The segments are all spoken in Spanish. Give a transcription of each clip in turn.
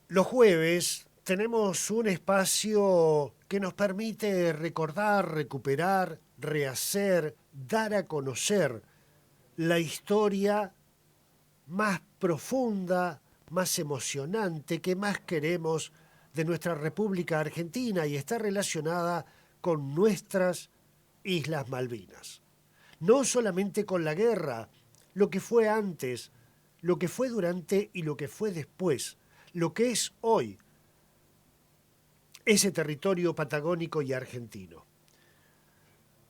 Los jueves tenemos un espacio que nos permite recordar, recuperar, rehacer, dar a conocer la historia más profunda, más emocionante, que más queremos de nuestra República Argentina y está relacionada con nuestras Islas Malvinas. No solamente con la guerra, lo que fue antes, lo que fue durante y lo que fue después, lo que es hoy ese territorio patagónico y argentino.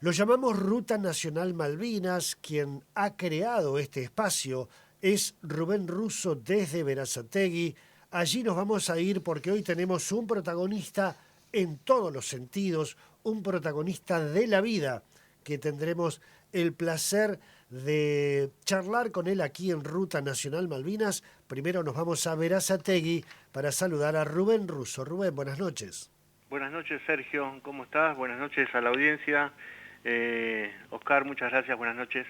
Lo llamamos Ruta Nacional Malvinas. Quien ha creado este espacio es Rubén Russo desde Berazategui. Allí nos vamos a ir porque hoy tenemos un protagonista en todos los sentidos, un protagonista de la vida, que tendremos el placer de charlar con él aquí en Ruta Nacional Malvinas. Primero nos vamos a Berazategui para saludar a Rubén Russo. Rubén, buenas noches. Buenas noches, Sergio, ¿cómo estás? Buenas noches a la audiencia. Oscar, muchas gracias, buenas noches.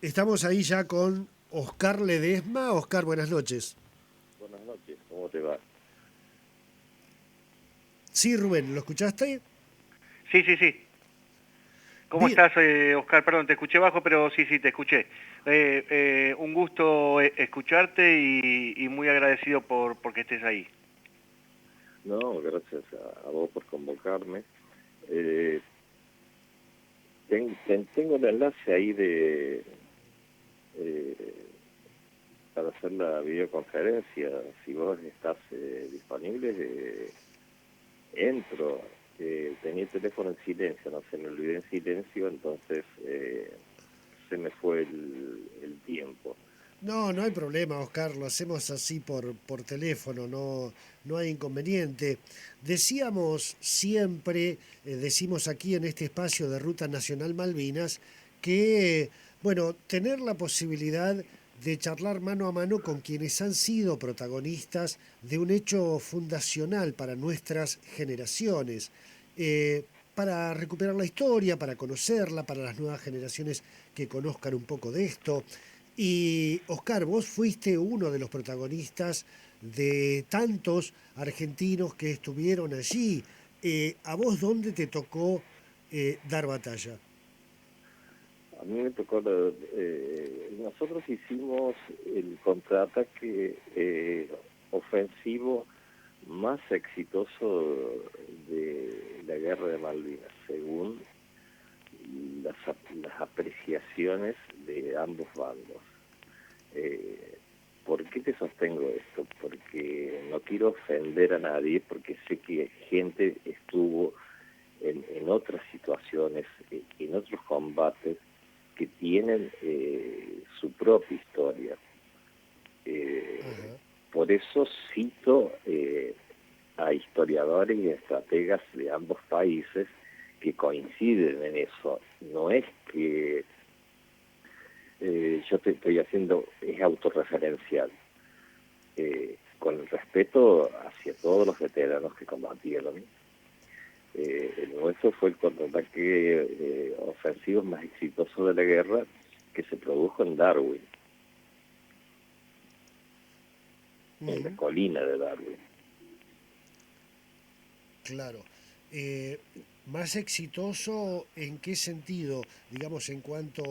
Estamos ahí ya con Oscar Ledesma. Oscar, buenas noches. Buenas noches, ¿cómo te va? Sí, Rubén, ¿lo escuchaste? Sí, sí, sí. ¿Cómo Bien, estás, Oscar? Perdón, te escuché bajo, pero sí, sí, te escuché. Un gusto escucharte y muy agradecido porque estés ahí. No, gracias a vos por convocarme. Eh, tengo el enlace ahí eh, para hacer la videoconferencia. Si vos estás disponible, entro. Tenía el teléfono en silencio, no se me olvidé en silencio, entonces se me fue el tiempo. no, no hay problema, Oscar, lo hacemos así por teléfono, no, no hay inconveniente. Decíamos siempre, decimos aquí en este espacio de Ruta Nacional Malvinas, que, bueno, tener la posibilidad de charlar mano a mano con quienes han sido protagonistas de un hecho fundacional para nuestras generaciones, para recuperar la historia, para conocerla, para las nuevas generaciones que conozcan un poco de esto. Y Oscar, vos fuiste uno de los protagonistas de tantos argentinos que estuvieron allí. ¿A vos dónde te tocó dar batalla? A mí me tocó, nosotros hicimos el contraataque ofensivo más exitoso de la guerra de Malvinas, según las, las apreciaciones de ambos bandos. Eh, ¿Por qué te sostengo esto? Porque no quiero ofender a nadie, porque sé que gente estuvo en otras situaciones, en otros combates, que tienen su propia historia. Ajá. Por eso cito a historiadores y estrategas de ambos países que coinciden en eso. No es que yo te estoy haciendo, es autorreferencial. Con el respeto hacia todos los veteranos que combatieron. El nuestro fue el contraataque ofensivo más exitoso de la guerra, que se produjo en Darwin, en la Ujú. colina de Darwin. Claro. Eh, ¿Más exitoso en qué sentido? Digamos, en cuanto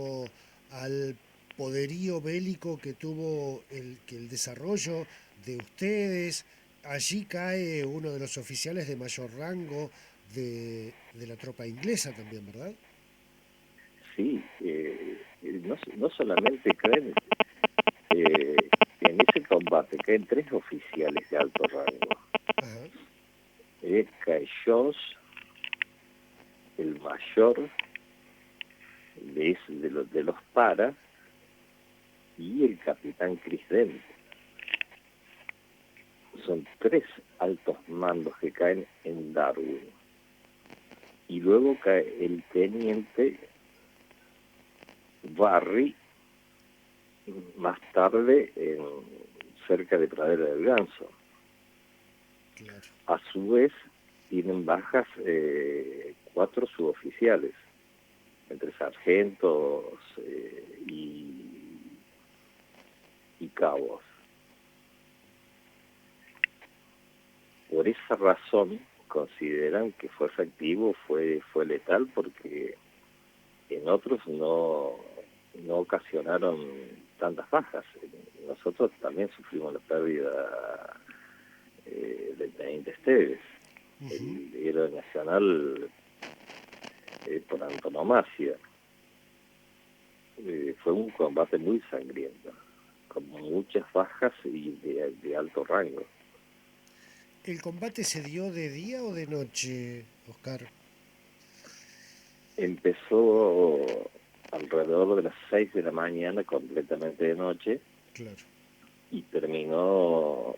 al poderío bélico que tuvo el desarrollo de ustedes. Allí cae uno de los oficiales de mayor rango de la tropa inglesa también, ¿verdad? Sí, no solamente creen, en ese combate caen 3 oficiales de alto rango. Ajá, Cae Jones, el mayor de los para, y el capitán Chris Dent. Son 3 altos mandos que caen en Darwin. Y luego cae el teniente Barry, más tarde cerca de Pradera del Ganso. claro. A su vez, tienen bajas 4 suboficiales, entre sargentos y cabos. por esa razón consideran que fue efectivo, fue letal, porque en otros no ocasionaron tantas bajas. Nosotros también sufrimos la pérdida del teniente Esteves, el héroe nacional por antonomasia. Fue un combate muy sangriento, con muchas bajas y de alto rango. ¿El combate se dio de día o de noche, Oscar? Empezó alrededor de las 6 de la mañana, completamente de noche, Claro. y terminó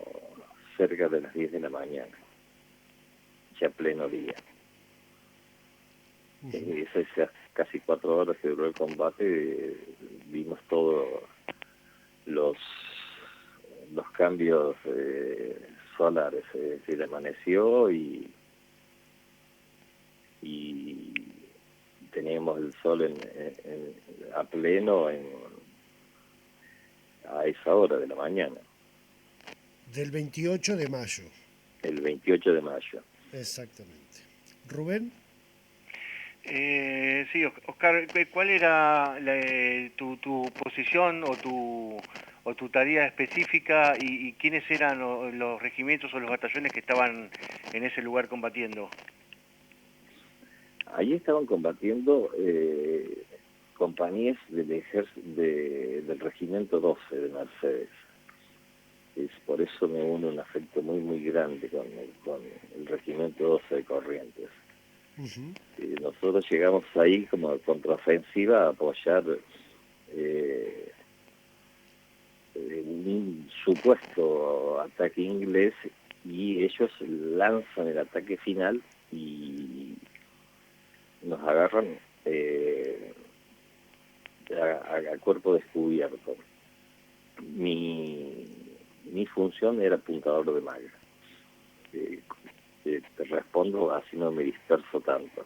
cerca de las 10 de la mañana, ya pleno día. Esas casi 4 horas que duró el combate, vimos todos los cambios solares, es decir, amaneció y teníamos el sol a pleno a esa hora de la mañana. Del 28 de mayo. El 28 de mayo. Exactamente. ¿Rubén? Sí, Oscar, ¿cuál era tu posición o tu tarea específica y quiénes eran los regimientos o los batallones que estaban en ese lugar combatiendo? Allí estaban combatiendo compañías del Regimiento 12 de Mercedes. Por eso me une un afecto muy, muy grande con el Regimiento 12 de Corrientes. Nosotros llegamos ahí como contraofensiva a apoyar un supuesto ataque inglés, y ellos lanzan el ataque final y nos agarran a cuerpo descubierto. Mi función era apuntador de malla. Te respondo, así no me disperso tanto.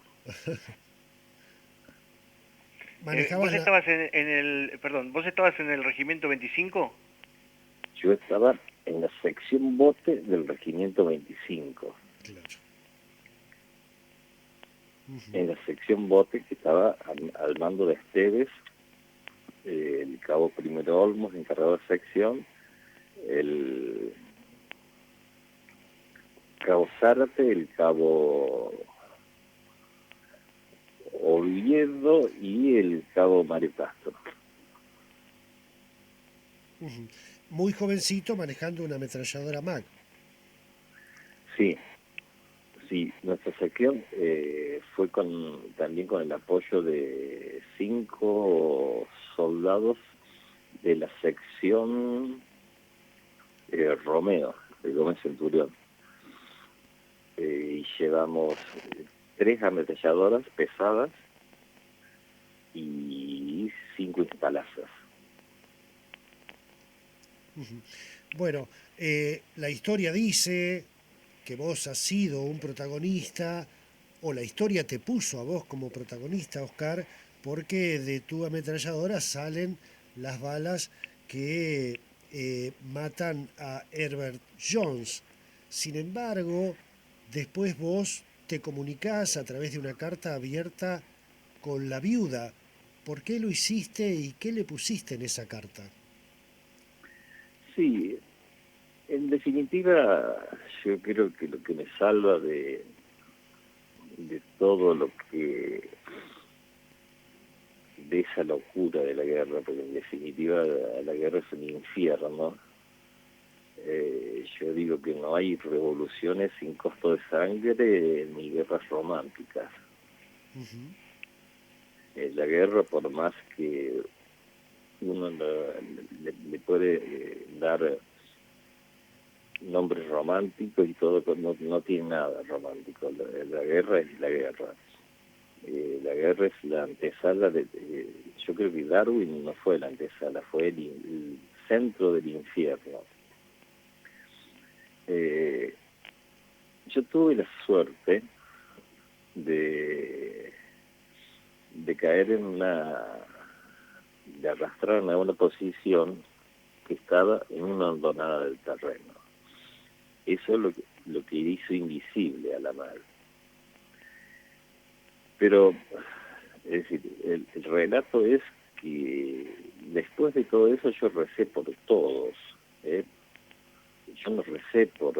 ¿Vos estabas ¿vos estabas en el regimiento 25? Yo estaba en la sección bote del regimiento 25. Claro. En la sección bote, que estaba al mando de Esteves, el cabo Primero Olmos, encargado de sección, el cabo Zárate, el cabo Oviedo y el cabo Mario Castro. Muy jovencito, manejando una ametralladora MAC. Sí, nuestra sección fue también con el apoyo de 5 soldados de la sección Romeo, de Gómez Centurión. Y llevamos 3 ametralladoras pesadas y 5 instalazas. Bueno, la historia dice que vos has sido un protagonista, o la historia te puso a vos como protagonista, Oscar, porque de tu ametralladora salen las balas que matan a Herbert Jones. Sin embargo, después vos te comunicás a través de una carta abierta con la viuda. ¿Por qué lo hiciste y qué le pusiste en esa carta? Sí, en definitiva, yo creo que lo que me salva de todo lo que, de esa locura de la guerra, porque en definitiva la guerra es un infierno. Yo digo que no hay revoluciones sin costo de sangre ni guerras románticas. La guerra, por más que uno le puede dar nombres románticos y todo, no tiene nada romántico. La guerra es la guerra. La guerra es la antesala yo creo que Darwin no fue la antesala, fue el centro del infierno. Yo tuve la suerte de caer de arrastrarme a una posición que estaba en una hondonada del terreno. Eso es lo que hizo invisible a la madre. Pero, es decir, el relato es que después de todo eso yo recé por todos, ¿eh? Yo no recé por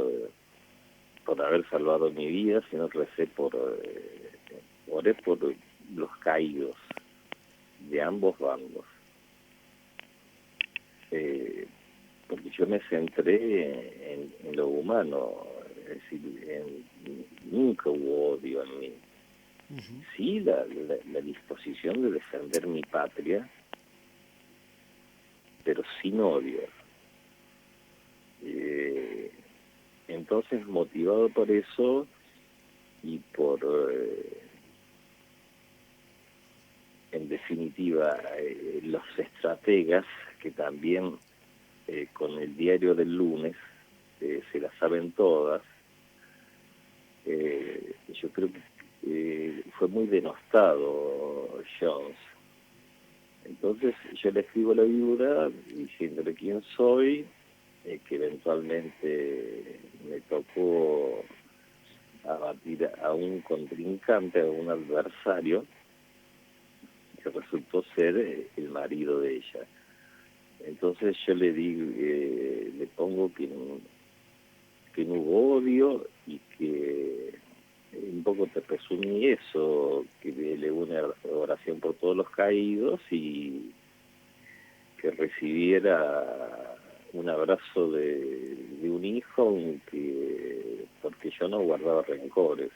haber salvado mi vida, sino recé oré por los caídos de ambos bandos. Porque yo me centré en lo humano, es decir, nunca hubo odio en mí. Ujú. Sí, la disposición de defender mi patria, pero sin odio. Entonces, motivado por eso y por, en definitiva, los estrategas que también con el diario del lunes se las saben todas, yo creo que fue muy denostado Jones. Entonces yo le escribo a la viuda diciéndole quién soy, que eventualmente me tocó abatir a un contrincante, a un adversario, que resultó ser el marido de ella. Entonces yo le digo, le pongo que no hubo odio y que un poco te presumí eso, que le una oración por todos los caídos y que recibiera un abrazo de un hijo, porque yo no guardaba rencores.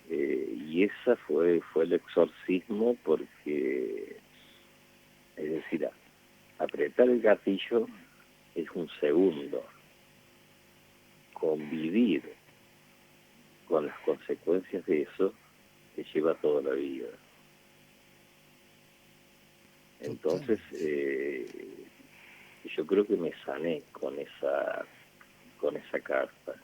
Y esa fue el exorcismo, porque, es decir, apretar el gatillo es un segundo, convivir con las consecuencias de eso te lleva toda la vida. Entonces, yo creo que me sané con esa carta.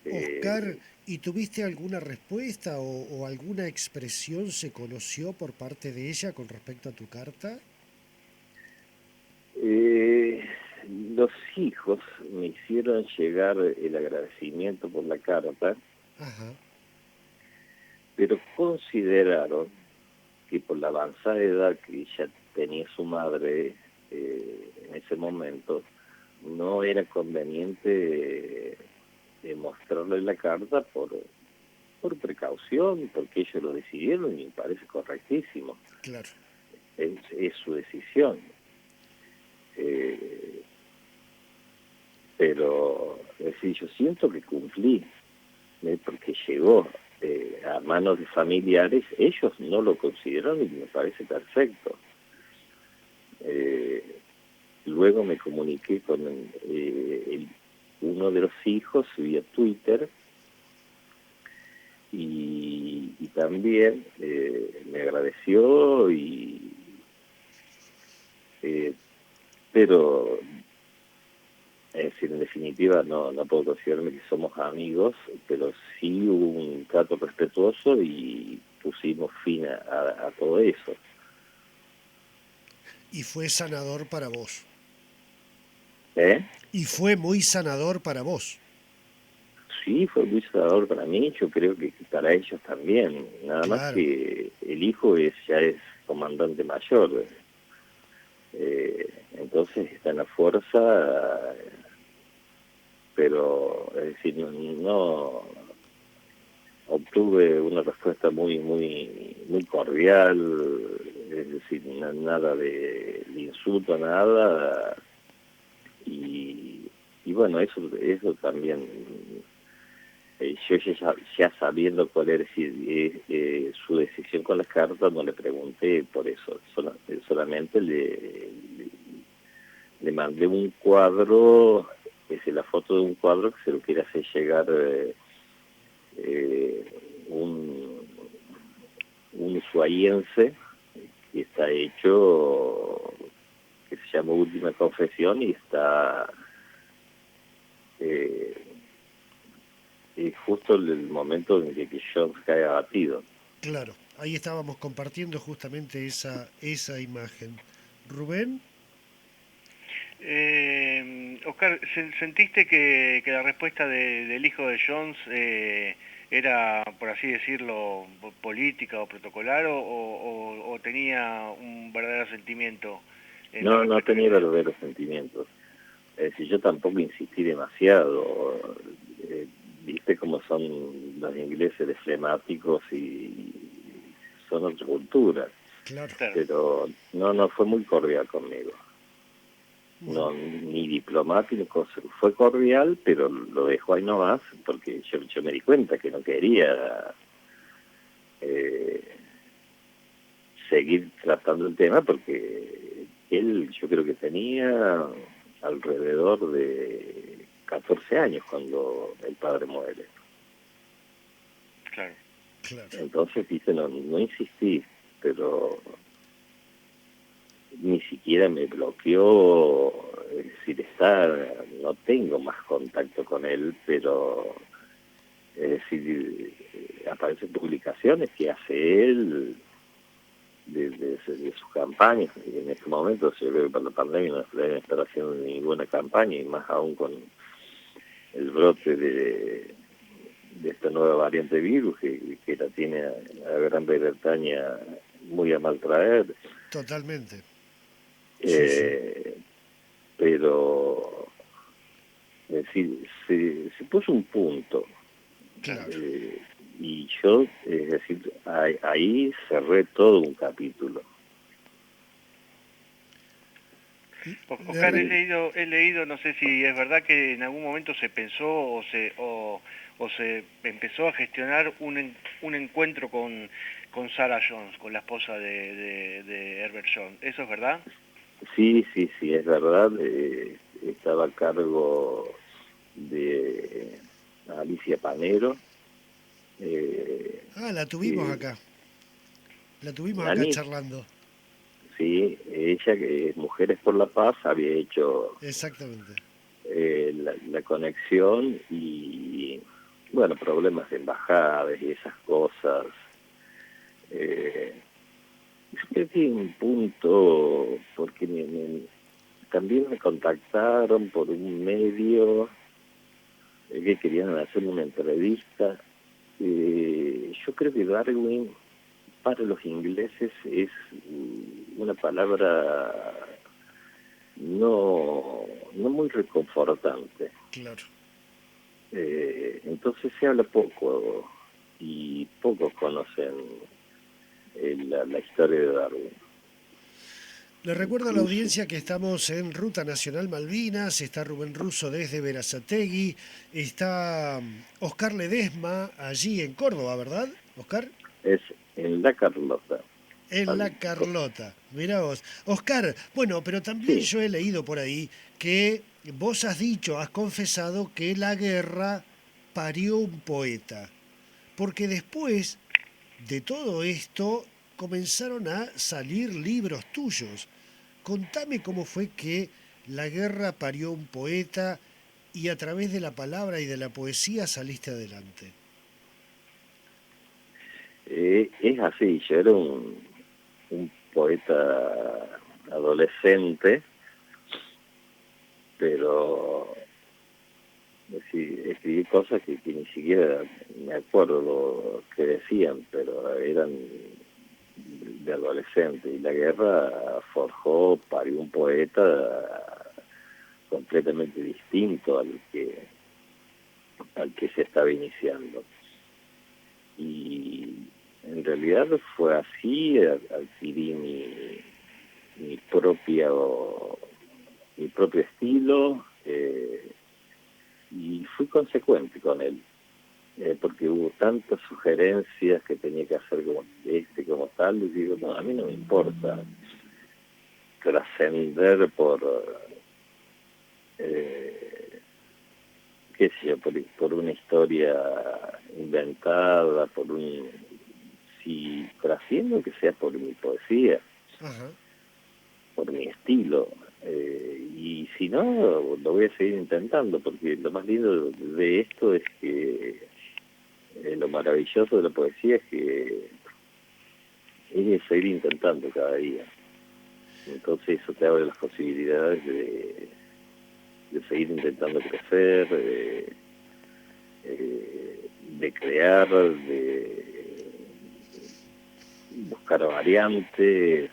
Oscar, ¿y tuviste alguna respuesta o alguna expresión se conoció por parte de ella con respecto a tu carta? Los hijos me hicieron llegar el agradecimiento por la carta, Ajá, pero consideraron que por la avanzada edad que ya tenía su madre en ese momento, no era conveniente mostrarle la carta por precaución, porque ellos lo decidieron y me parece correctísimo. claro. Es su decisión. Pero es decir, yo siento que cumplí, porque llegó a manos de familiares, ellos no lo consideraron y me parece perfecto. Luego me comuniqué con uno de los hijos vía Twitter y también me agradeció pero es decir, en definitiva no puedo considerarme que somos amigos, pero sí hubo un trato respetuoso y pusimos fin a todo eso. Y fue sanador para vos. ¿Eh? Y fue muy sanador para vos. Sí, fue muy sanador para mí, yo creo que para ellos también. Nada más Claro. que el hijo ya es comandante mayor, entonces está en la fuerza, pero es decir, no obtuve una respuesta muy cordial, es decir, nada de insulto, nada, y bueno, eso también, yo ya sabiendo cuál era su decisión con las cartas, no le pregunté por eso, solamente le mandé un cuadro, es la foto de un cuadro que se lo quiere hacer llegar un ushuaiense, que está hecho, que se llama Última Confesión, y está justo en el momento en que Jones cae abatido. Claro. Ahí estábamos compartiendo justamente esa imagen. Rubén. Oscar, ¿sentiste que la respuesta del hijo de Jones era, por así decirlo, política o protocolar o tenía un verdadero sentimiento en la No, no respuesta que tenía le dio? verdaderos sentimientos. Es decir, yo tampoco insistí demasiado. Viste cómo son los ingleses de flemáticos y son otra cultura. Claro. Claro. Pero no fue muy cordial conmigo. Bueno, No, ni diplomático, fue cordial, pero lo dejó ahí nomás, porque yo me di cuenta que no quería eh, seguir tratando el tema, porque él yo creo que tenía alrededor de 14 años cuando el padre muere. Claro. claro. Entonces, dice, no insistí, pero ni siquiera me bloqueó, es decir, no tengo más contacto con él, pero es decir, aparecen publicaciones que hace él de sus campañas, y en este momento yo creo que para la pandemia no se deben estar haciendo ninguna campaña, y más aún con el brote de esta nueva variante de virus que la tiene a Gran Bretaña muy a mal traer. Totalmente. Sí, sí. eh, pero es decir, se puso un punto, Claro. eh, y yo, es decir, ahí cerré todo un capítulo. Le Oscar, re- he leído, no sé si es verdad que en algún momento se pensó o se empezó a gestionar un encuentro con Sarah Jones, con la esposa de Herbert Jones. ¿Eso es verdad? Sí, es verdad. Estaba a cargo de Alicia Panero, Ah, la tuvimos que acá. La tuvimos acá Ani, charlando. sí, ella, que es Mujeres por la Paz, había hecho Exactamente. la conexión y, bueno, problemas de embajadas y esas cosas. Eh, yo creo que un punto, porque también me contactaron por un medio que querían hacer una entrevista. Yo creo que Darwin para los ingleses es una palabra no muy reconfortante. Claro. Entonces se habla poco y pocos conocen la historia de Darwin. Le recuerdo a la Incluso, audiencia que estamos en Ruta Nacional Malvinas, está Rubén Russo desde Berazategui, está Oscar Ledesma allí en Córdoba, ¿verdad, Oscar? es en La Carlota, En La Pálmico. Carlota, mirá vos. Oscar, bueno, pero también Sí, yo he leído por ahí que vos has dicho, has confesado que la guerra parió un poeta, porque después de todo esto comenzaron a salir libros tuyos. Contame cómo fue que la guerra parió un poeta y a través de la palabra y de la poesía saliste adelante. es así. Yo era un poeta adolescente, pero sí, escribí cosas que ni siquiera me acuerdo lo que decían, pero eran de adolescente, y la guerra forjó, parió un poeta completamente distinto al que se estaba iniciando. Y en realidad fue así. Adquirí mi propio estilo, y fui consecuente con él, porque hubo tantas sugerencias que tenía que hacer como tal, y digo, no, a mí no me importa trascender eh, qué sé yo, por una historia inventada, si trasciendo, que sea por mi poesía, Ajá. por mi estilo, y si no, lo voy a seguir intentando, porque lo más lindo de esto es que lo maravilloso de la poesía es seguir intentando cada día. Entonces eso te abre las posibilidades seguir intentando crecer, de crear, de buscar variantes,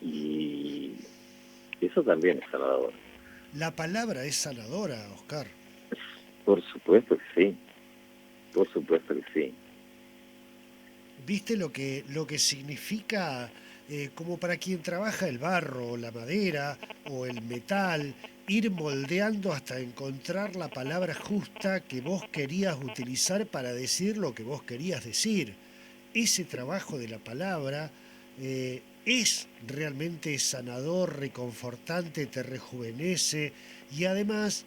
y eso también es sanador. La palabra es sanadora, Oscar. Por supuesto que sí, por supuesto que sí. ¿Viste lo que significa, como para quien trabaja el barro, o la madera o el metal, ir moldeando hasta encontrar la palabra justa que vos querías utilizar para decir lo que vos querías decir? Ese trabajo de la palabra es realmente sanador, reconfortante, te rejuvenece y además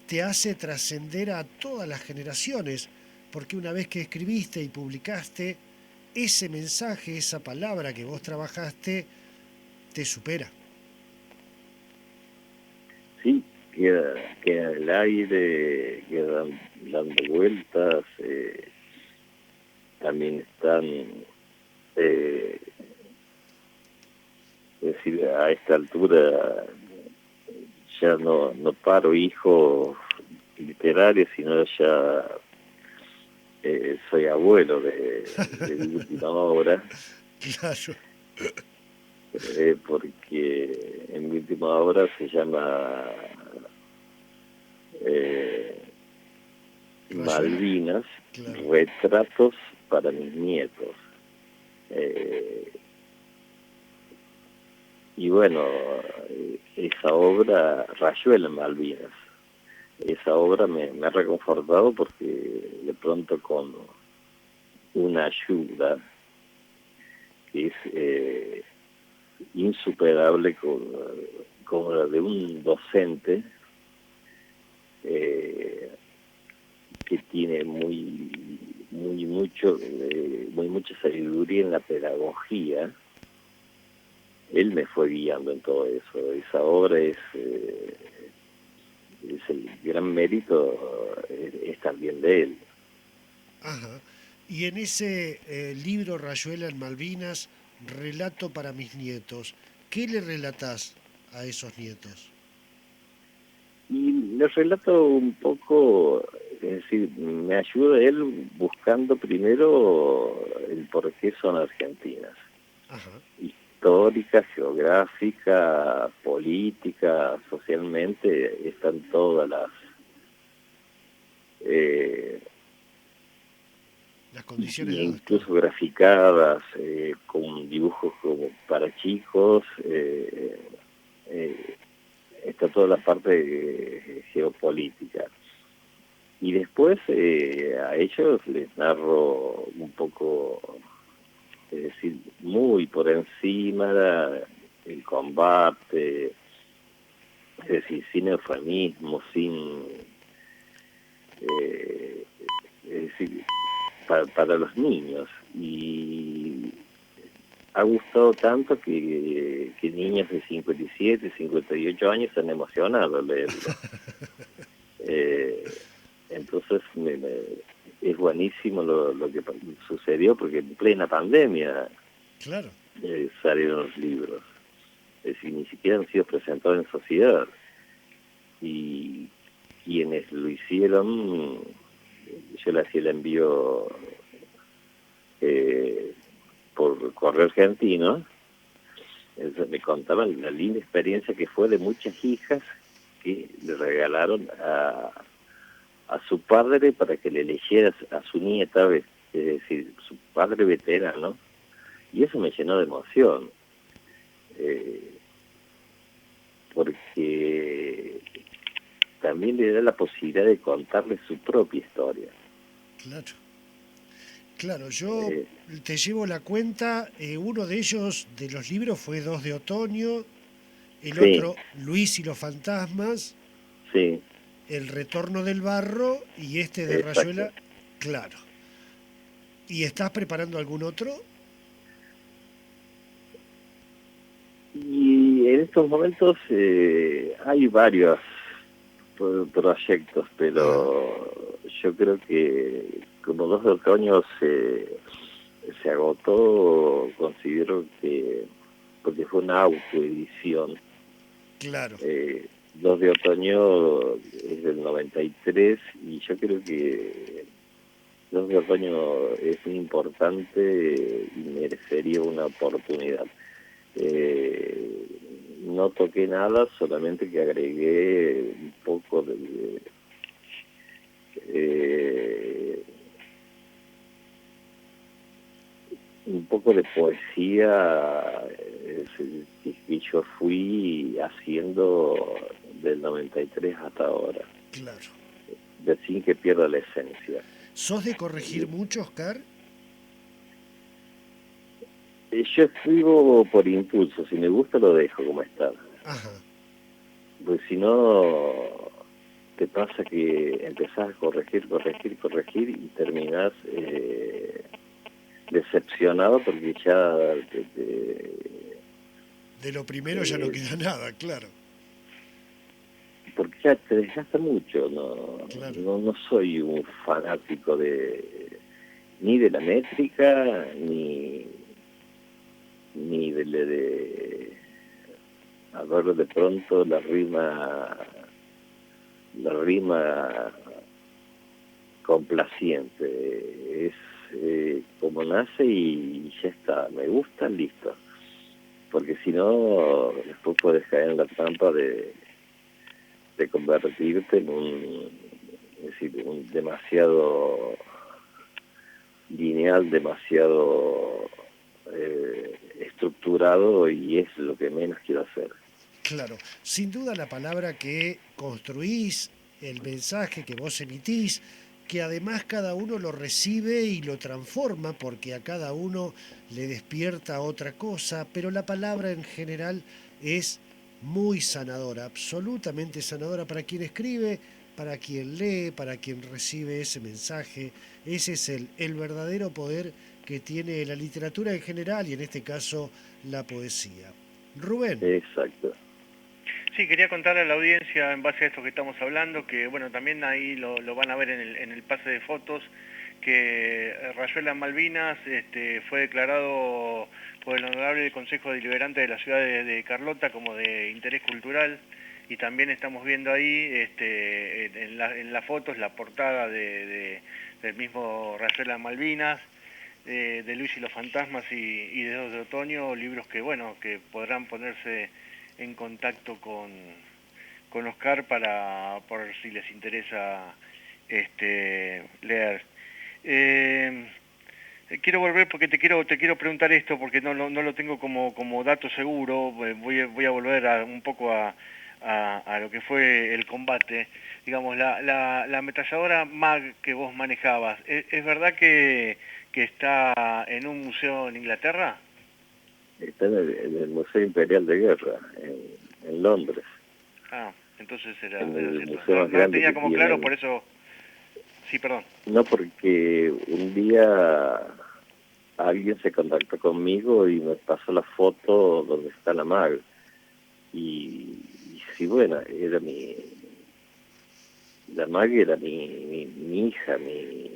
te hace trascender a todas las generaciones, porque una vez que escribiste y publicaste, ese mensaje, esa palabra que vos trabajaste, te supera. Sí, queda el aire, quedan dando vueltas, también están, eh, es decir, a esta altura ya no paro hijos literarios, sino ya soy abuelo de mi última obra, Claro, porque en mi última obra se llama eh, Rayuela, Malvinas, claro. retratos para mis nietos. Eh, y bueno, esa obra, Rayuela en Malvinas, esa obra me ha reconfortado porque de pronto con una ayuda que es insuperable como la de un docente eh, que tiene muy mucha sabiduría en la pedagogía. Él me fue guiando en todo eso. Esa obra es el gran mérito, es también de él. Ajá. Y en ese libro Rayuela en Malvinas, relato para mis nietos, ¿qué le relatás a esos nietos? Y les relato un poco, es decir, me ayuda él buscando primero el por qué son argentinas. Ajá, Histórica, geográfica, política, socialmente, están todas las eh, las condiciones dadas, claro. incluso graficadas con dibujos como para chicos. Eh, Está toda la parte geopolítica. Y después a ellos les narro un poco, es decir, muy por encima el combate, es decir, sin eufemismo, sin... eh, es decir, para los niños. Y ha gustado tanto que niños de 57, 58 años se han emocionado al leerlo. Eh, entonces es buenísimo lo que sucedió, porque en plena pandemia Claro. salieron los libros. Es decir, ni siquiera han sido presentados en sociedad. Y quienes lo hicieron, yo le hacía el envío por correo argentino. Me contaban la linda experiencia que fue de muchas hijas que le regalaron a su padre para que le leyera a su nieta, es decir, su padre veterano, y eso me llenó de emoción, porque también le da la posibilidad de contarle su propia historia. Claro. Claro, yo Eh, te llevo la cuenta, uno de ellos, de los libros, fue 2 de otoño, el sí, otro, Luis y los fantasmas, sí, El retorno del barro y este de exacto. Rayuela, claro. ¿Y estás preparando algún otro? Y en estos momentos hay varios proyectos, Ajá, pero yo creo que como 2 de otoño se agotó, considero que, porque fue una autoedición, claro. 2 de otoño es del 93 y yo creo que 2 de otoño es muy importante y merecería una oportunidad. No toqué nada, solamente que agregué un poco de poesía que yo fui haciendo del 93 hasta ahora, Claro. sin que pierda la esencia. ¿Sos de corregir mucho, Oscar? Yo escribo por impulso, si me gusta lo dejo como está. Ajá. Pues si no, te pasa que empezás a corregir y terminás decepcionado porque ya De lo primero ya no eh, queda nada, claro. porque ya te desgasta mucho. Claro. No soy un fanático ni de la métrica ni de a ver de pronto la rima complaciente. Es como nace y ya está. Me gusta, listo. Porque si no, después puedes caer en la trampa de convertirte en un demasiado lineal, demasiado estructurado, y es lo que menos quiero hacer. Claro, sin duda la palabra que construís, el mensaje que vos emitís, que además cada uno lo recibe y lo transforma porque a cada uno le despierta otra cosa, pero la palabra en general es muy sanadora, absolutamente sanadora para quien escribe, para quien lee, para quien recibe ese mensaje. Ese es el verdadero poder que tiene la literatura en general y en este caso la poesía. Rubén. Exacto. Sí, quería contarle a la audiencia, en base a esto que estamos hablando, que bueno, también ahí lo van a ver en el pase de fotos, que Rayuela en Malvinas fue declarado por el Honorable Consejo Deliberante de la ciudad de Carlota como de interés cultural, y también estamos viendo ahí en las fotos la portada del mismo Rayuela en Malvinas, de Luis y los Fantasmas y de 2 de Otoño, libros que bueno, que podrán ponerse en contacto con Oscar por si les interesa leer. Eh, Quiero volver porque te quiero preguntar esto porque no lo tengo como dato seguro. Voy a volver un poco a lo que fue el combate. Digamos, la ametralladora MAG que vos manejabas, ¿es verdad que está en un museo en Inglaterra? Está en el Museo Imperial de Guerra, en Londres, Ah, entonces en era el cierto. museo más No lo grande tenía que como claro, tienen. por eso... Sí, perdón. No, porque un día alguien se contactó conmigo y me pasó la foto donde está la MAG. Y sí, bueno, la MAG era mi hija, mi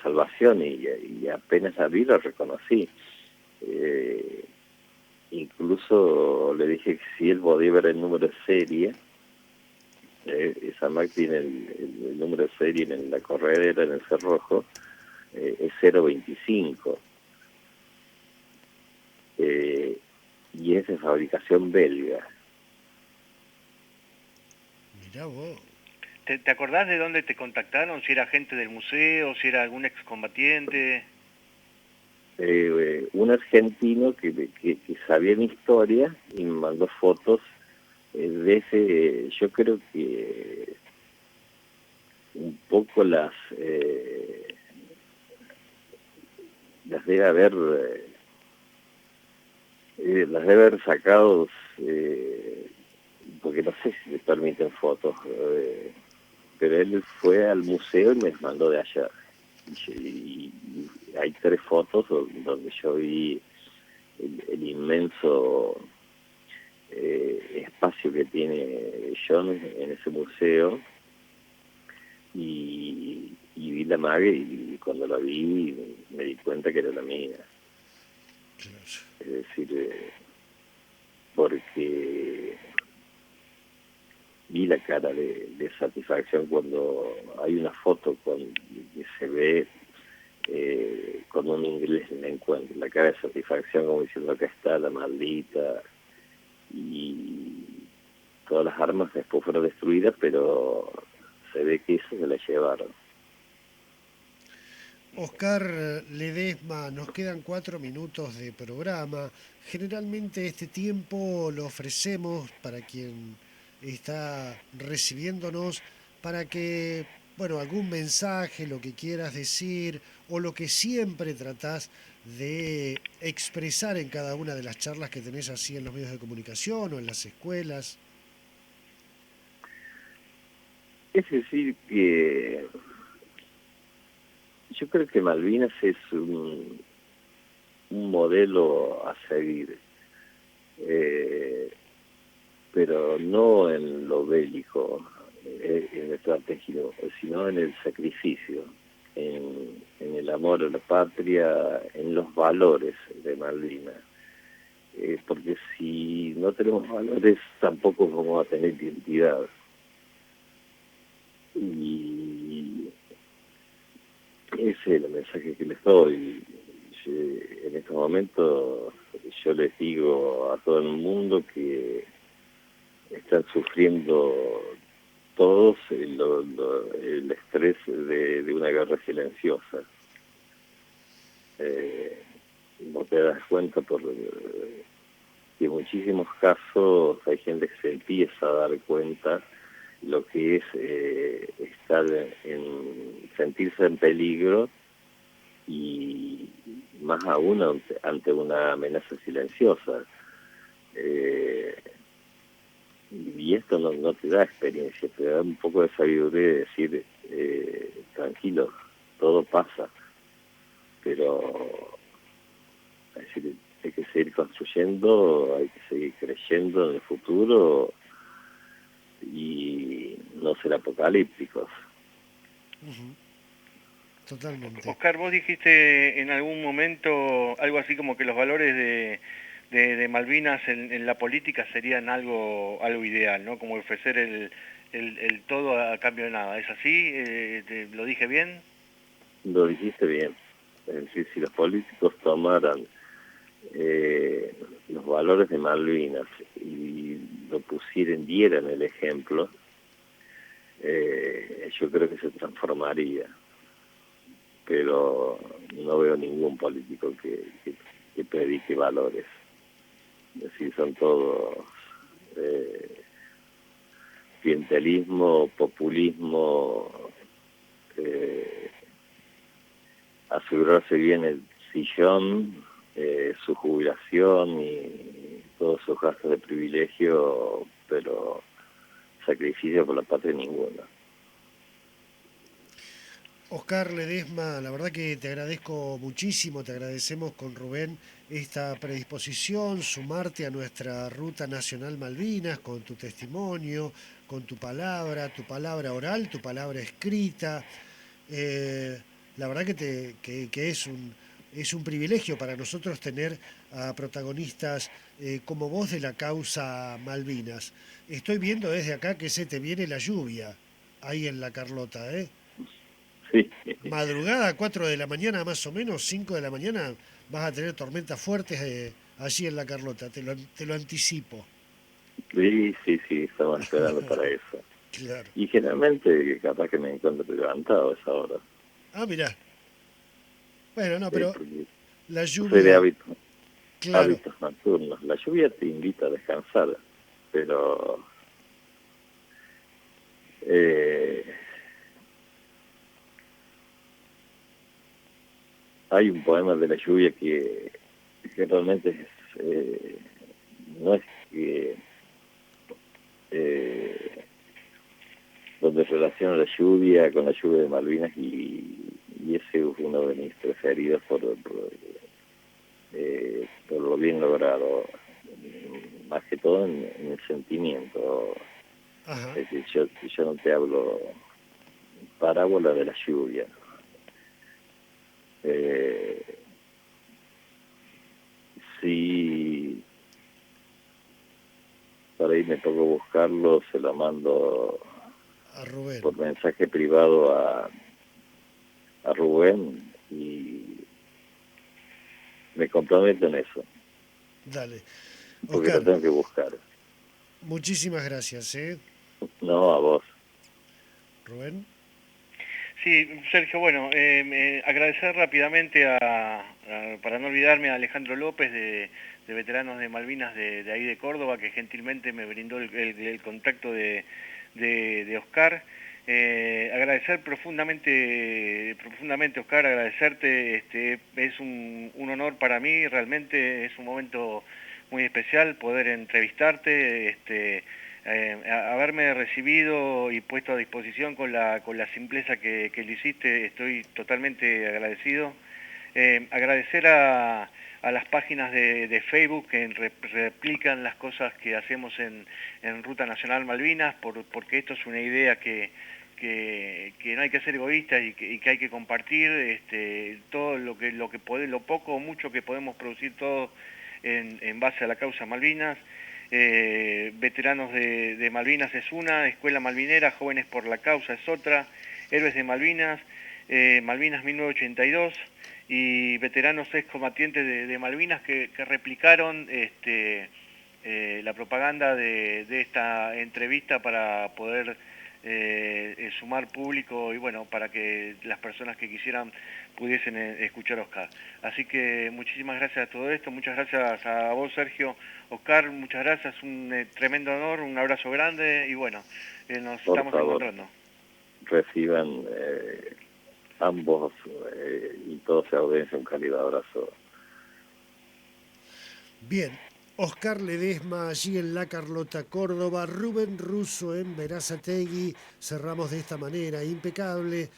salvación, y apenas la vi la reconocí. Eh, Incluso le dije que si él podía ver el número de serie. Esa MAG tiene el número de serie en la corredera, en el cerrojo, es 025, y es de fabricación belga. Mirá vos. ¿Te acordás de dónde te contactaron? Si era gente del museo, si era algún excombatiente. Un argentino que sabía mi historia y me mandó fotos de ese. Yo creo que un poco las debe haber sacado, porque no sé si le permiten fotos, pero él fue al museo y me las mandó de allá. Y hay 3 fotos donde yo vi el inmenso espacio que tiene John en ese museo, y vi la MAG, y cuando la vi me di cuenta que era la mía. Claro. Es decir, porque vi la cara de satisfacción cuando hay una foto que se ve con un inglés en el encuentro, la cara de satisfacción como diciendo acá está la maldita, y todas las armas después fueron destruidas, pero se ve que eso se la llevaron. Oscar Ledesma, nos quedan 4 minutos de programa. Generalmente este tiempo lo ofrecemos para quien está recibiéndonos, para que, bueno, algún mensaje, lo que quieras decir o lo que siempre tratás de expresar en cada una de las charlas que tenés así en los medios de comunicación o en las escuelas. Es decir, que yo creo que Malvinas es un modelo a seguir, pero no en lo bélico, en lo estratégico, sino en el sacrificio, en el amor a la patria, en los valores de Malvinas. Porque si no tenemos valores, tampoco vamos a tener identidad. Y ese es el mensaje que les doy. En estos momentos yo les digo a todo el mundo que están sufriendo todos el estrés de una guerra silenciosa. No te das cuenta por que en muchísimos casos hay gente que se empieza a dar cuenta lo que es estar sentirse en peligro, y más aún ante una amenaza silenciosa. Y esto no te da experiencia, te da un poco de sabiduría de decir, tranquilo, todo pasa, pero es decir, hay que seguir construyendo, hay que seguir creyendo en el futuro y no ser apocalípticos. Ujú, totalmente. Oscar, vos dijiste en algún momento algo así como que los valores de Malvinas en la política serían algo ideal, ¿no? Como ofrecer el todo a cambio de nada. ¿Es así? ¿Lo dije bien? Lo dijiste bien. Es decir, si los políticos tomaran los valores de Malvinas y lo pusieran, dieran el ejemplo, yo creo que se transformaría. Pero no veo ningún político que predique valores. Es decir, son todos clientelismo, populismo, asegurarse bien el sillón, su jubilación y todos sus gastos de privilegio, pero sacrificio por la patria ninguno. Oscar Ledesma, la verdad que te agradezco muchísimo, te agradecemos con Rubén esta predisposición, sumarte a nuestra Ruta Nacional Malvinas con tu testimonio, con tu palabra oral, tu palabra escrita. Eh, la verdad que es un privilegio para nosotros tener a protagonistas como vos de la causa Malvinas. Estoy viendo desde acá que se te viene la lluvia ahí en la Carlota, ¿eh? Sí, Madrugada, 4 de la mañana más o menos, 5 de la mañana, vas a tener tormentas fuertes allí en la Carlota, te lo anticipo. sí, estamos esperando para eso. Claro. Y generalmente capaz que me encuentro levantado a esa hora. Ah, mirá. Bueno, no, pero Porque la soy de lluvia, claro. hábitos nocturnos. La lluvia te invita a descansar, pero eh, hay un poema de la lluvia que realmente no es que eh, donde relaciona la lluvia con la lluvia de Malvinas, y ese es uno de mis preferidos por lo bien logrado, más que todo en el sentimiento. Ajá. Es decir, yo no te hablo parábola de la lluvia. Eh, sí, por ahí me tocó buscarlo, se lo mando A Rubén. por mensaje privado a Rubén y me comprometo en eso, Dale. porque Oscar, lo tengo que buscar. muchísimas gracias, ¿eh? No, a vos. Rubén. Sí, Sergio, bueno, agradecer rápidamente para no olvidarme, a Alejandro López de Veteranos de Malvinas de ahí de Córdoba, que gentilmente me brindó el contacto de Oscar. Agradecer profundamente, Oscar, agradecerte, es un honor para mí, realmente es un momento muy especial poder entrevistarte, haberme recibido y puesto a disposición con la simpleza que le hiciste, estoy totalmente agradecido. Agradecer a las páginas de Facebook que replican las cosas que hacemos en Ruta Nacional Malvinas, porque esto es una idea que no hay que ser egoísta y que hay que compartir todo lo poco o mucho que podemos producir todos en base a la causa Malvinas. Veteranos de Malvinas es una, Escuela Malvinera, Jóvenes por la Causa es otra, Héroes de Malvinas, Malvinas 1982 y veteranos excombatientes de Malvinas que replicaron la propaganda de esta entrevista para poder sumar público y bueno, para que las personas que quisieran pudiesen escuchar a Oscar. Así que muchísimas gracias a todo esto, muchas gracias a vos, Sergio. Oscar, muchas gracias, un tremendo honor, un abrazo grande y bueno, nos Por estamos favor, encontrando. reciban ambos y toda su audiencia un cálido abrazo. Bien. Oscar Ledesma allí en La Carlota, Córdoba. Rubén Russo en Berazategui. Cerramos de esta manera, impecable.